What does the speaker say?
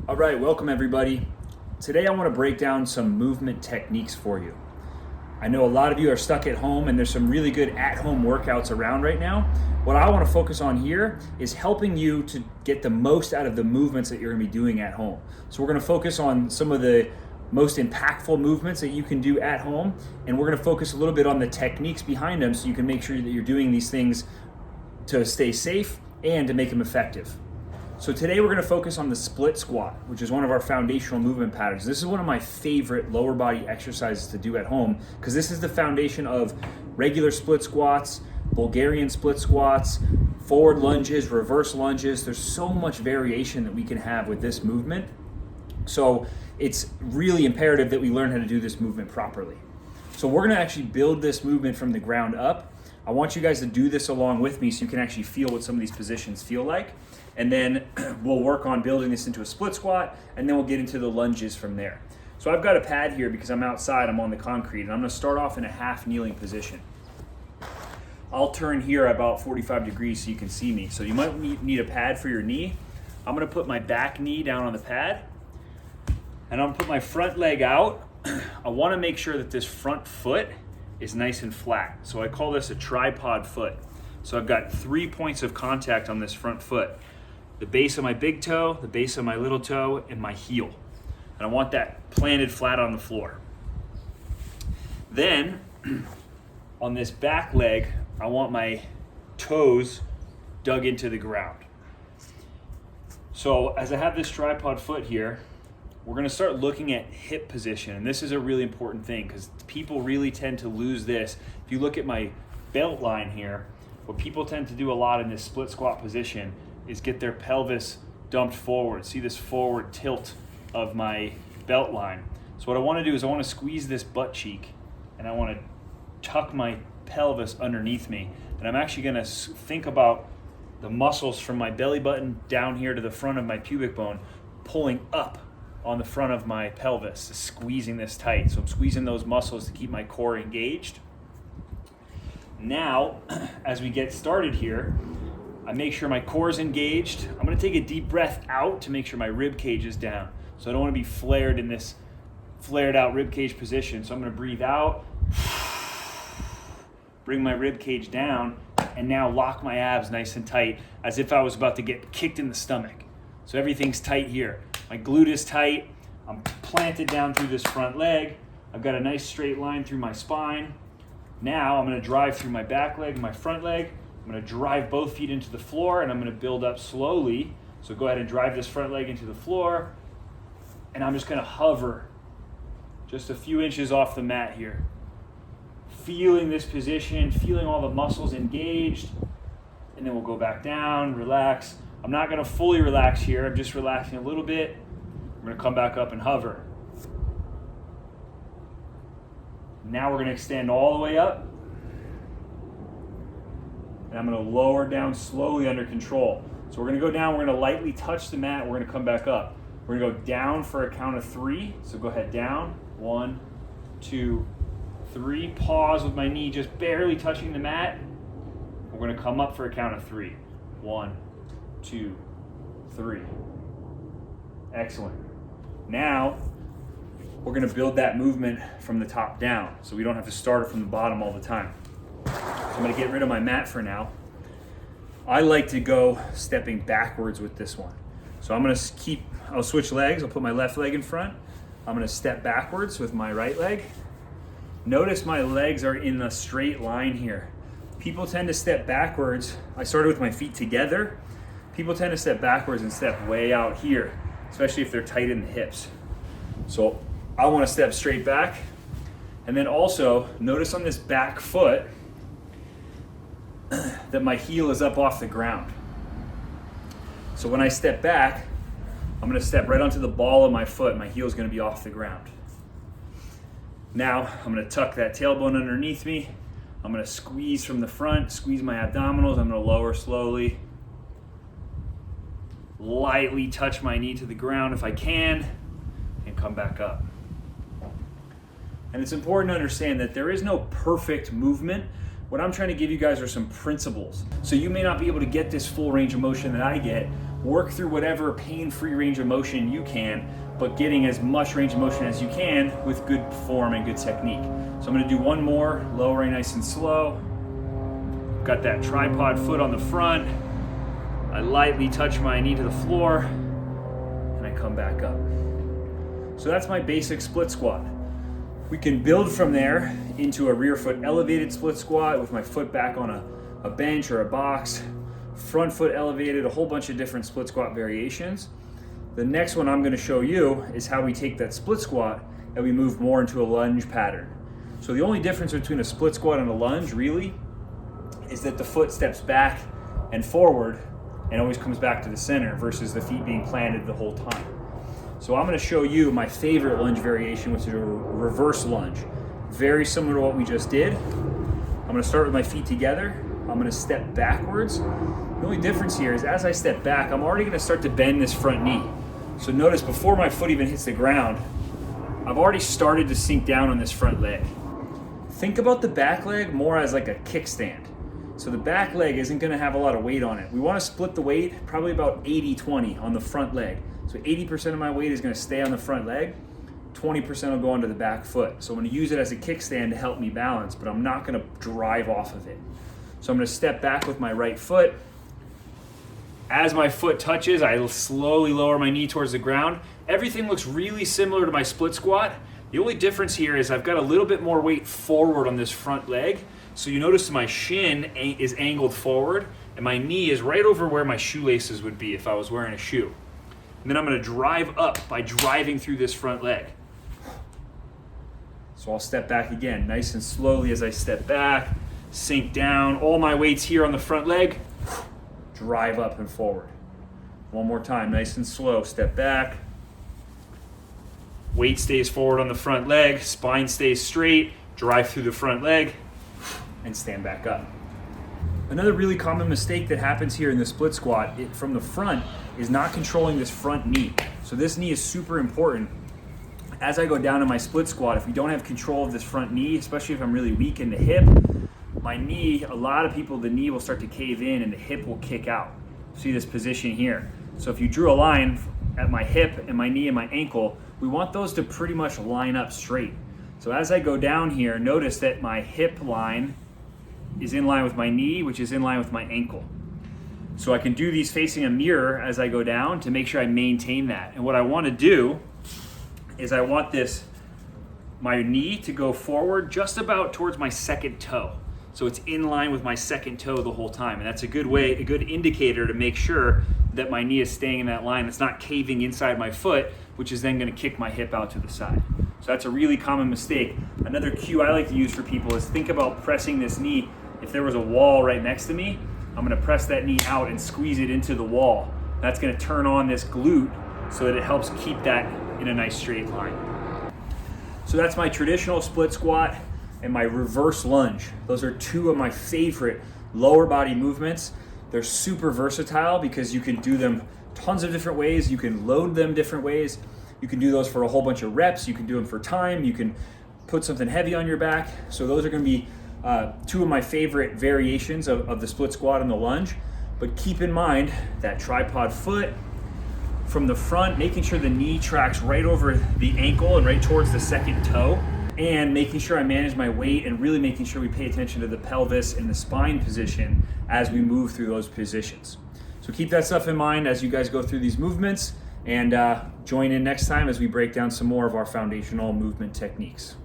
All right, welcome everybody. Today I want to break down some movement techniques for you. I know a lot of you are stuck at home and there's some really good at-home workouts around right now. What I want to focus on here is helping you to get the most out of the movements that you're going to be doing at home. So we're going to focus on some of the most impactful movements that you can do at home, and we're going to focus a little bit on the techniques behind them so you can make sure that you're doing these things to stay safe and to make them effective. So today we're going to focus on the split squat, which is one of our foundational movement patterns. This is one of my favorite lower body exercises to do at home because this is the foundation of regular split squats, Bulgarian split squats, forward lunges, reverse lunges. There's so much variation that we can have with this movement. So it's really imperative that we learn how to do this movement properly. So we're going to actually build this movement from the ground up. I want you guys to do this along with me so you can actually feel what some of these positions feel like. And then we'll work on building this into a split squat, and then we'll get into the lunges from there. So I've got a pad here because I'm outside, I'm on the concrete, and I'm gonna start off in a half kneeling position. I'll turn here about 45 degrees so you can see me. So you might need a pad for your knee. I'm gonna put my back knee down on the pad, and I'm gonna put my front leg out. I wanna make sure that this front foot is nice and flat. So I call this a tripod foot. So I've got 3 points of contact on this front foot. The base of my big toe, the base of my little toe, and my heel. And I want that planted flat on the floor. Then, on this back leg, I want my toes dug into the ground. So as I have this tripod foot here, we're gonna start looking at hip position. And this is a really important thing because people really tend to lose this. If you look at my belt line here, what people tend to do a lot in this split squat position is get their pelvis dumped forward. See this forward tilt of my belt line. So what I wanna do is I wanna squeeze this butt cheek and I wanna tuck my pelvis underneath me. And I'm actually gonna think about the muscles from my belly button down here to the front of my pubic bone pulling up on the front of my pelvis, squeezing this tight. So I'm squeezing those muscles to keep my core engaged. Now, as we get started here, I make sure my core is engaged. I'm gonna take a deep breath out to make sure my rib cage is down. So I don't wanna be flared in this flared out rib cage position. So I'm gonna breathe out, bring my rib cage down, and now lock my abs nice and tight as if I was about to get kicked in the stomach. So everything's tight here. My glute is tight. I'm planted down through this front leg. I've got a nice straight line through my spine. Now I'm gonna drive through my back leg and my front leg. I'm gonna drive both feet into the floor and I'm gonna build up slowly. So go ahead and drive this front leg into the floor. And I'm just gonna hover just a few inches off the mat here. Feeling this position, feeling all the muscles engaged. And then we'll go back down, relax. I'm not gonna fully relax here. I'm just relaxing a little bit. I'm gonna come back up and hover. Now we're gonna extend all the way up. And I'm gonna lower down slowly under control. So we're gonna go down, we're gonna lightly touch the mat, we're gonna come back up. We're gonna go down for a count of 3. So go ahead, down, 1, 2, 3. Pause with my knee just barely touching the mat. We're gonna come up for a count of 3. 1, 2, 3. Excellent. Now, we're gonna build that movement from the top down so we don't have to start it from the bottom all the time. I'm gonna get rid of my mat for now. I like to go stepping backwards with this one. So I'll switch legs, I'll put my left leg in front. I'm gonna step backwards with my right leg. Notice my legs are in a straight line here. People tend to step backwards. I started with my feet together. People tend to step backwards and step way out here, especially if they're tight in the hips. So I wanna step straight back. And then also, notice on this back foot, that my heel is up off the ground. So when I step back, I'm gonna step right onto the ball of my foot. My heel is gonna be off the ground. Now, I'm gonna tuck that tailbone underneath me. I'm gonna squeeze from the front, squeeze my abdominals. I'm gonna lower slowly. Lightly touch my knee to the ground if I can, and come back up. And it's important to understand that there is no perfect movement. What I'm trying to give you guys are some principles. So you may not be able to get this full range of motion that I get, work through whatever pain-free range of motion you can, but getting as much range of motion as you can with good form and good technique. So I'm gonna do one more, lowering nice and slow. Got that tripod foot on the front. I lightly touch my knee to the floor, and I come back up. So that's my basic split squat. We can build from there into a rear foot elevated split squat with my foot back on a bench or a box, front foot elevated, a whole bunch of different split squat variations. The next one I'm gonna show you is how we take that split squat and we move more into a lunge pattern. So the only difference between a split squat and a lunge really is that the foot steps back and forward and always comes back to the center versus the feet being planted the whole time. So I'm gonna show you my favorite lunge variation, which is a reverse lunge. Very similar to what we just did. I'm gonna start with my feet together. I'm gonna step backwards. The only difference here is as I step back, I'm already gonna start to bend this front knee. So notice before my foot even hits the ground, I've already started to sink down on this front leg. Think about the back leg more as like a kickstand. So the back leg isn't gonna have a lot of weight on it. We wanna split the weight probably about 80-20 on the front leg. So 80% of my weight is gonna stay on the front leg, 20% will go onto the back foot. So I'm gonna use it as a kickstand to help me balance, but I'm not gonna drive off of it. So I'm gonna step back with my right foot. As my foot touches, I slowly lower my knee towards the ground. Everything looks really similar to my split squat. The only difference here is I've got a little bit more weight forward on this front leg. So you notice my shin is angled forward and my knee is right over where my shoelaces would be if I was wearing a shoe. And then I'm gonna drive up by driving through this front leg. So I'll step back again, nice and slowly as I step back, sink down, all my weight's here on the front leg, drive up and forward. One more time, nice and slow, step back. Weight stays forward on the front leg, spine stays straight, drive through the front leg, and stand back up. Another really common mistake that happens here in the split squat from the front is not controlling this front knee. So this knee is super important. As I go down in my split squat, if we don't have control of this front knee, especially if I'm really weak in the hip, my knee, a lot of people, the knee will start to cave in and the hip will kick out. See this position here. So if you drew a line at my hip and my knee and my ankle, we want those to pretty much line up straight. So as I go down here, notice that my hip line is in line with my knee, which is in line with my ankle. So I can do these facing a mirror as I go down to make sure I maintain that. And what I want to do is I want my knee to go forward just about towards my second toe. So it's in line with my second toe the whole time. And that's a good indicator to make sure that my knee is staying in that line. It's not caving inside my foot, which is then gonna kick my hip out to the side. So that's a really common mistake. Another cue I like to use for people is think about pressing this knee. If there was a wall right next to me, I'm gonna press that knee out and squeeze it into the wall. That's gonna turn on this glute so that it helps keep that in a nice straight line. So that's my traditional split squat and my reverse lunge. Those are two of my favorite lower body movements. They're super versatile because you can do them tons of different ways. You can load them different ways. You can do those for a whole bunch of reps. You can do them for time. You can put something heavy on your back. So those are gonna be two of my favorite variations of the split squat and the lunge. But keep in mind that tripod foot from the front, making sure the knee tracks right over the ankle and right towards the second toe, and making sure I manage my weight and really making sure we pay attention to the pelvis and the spine position as we move through those positions. So keep that stuff in mind as you guys go through these movements, and join in next time as we break down some more of our foundational movement techniques.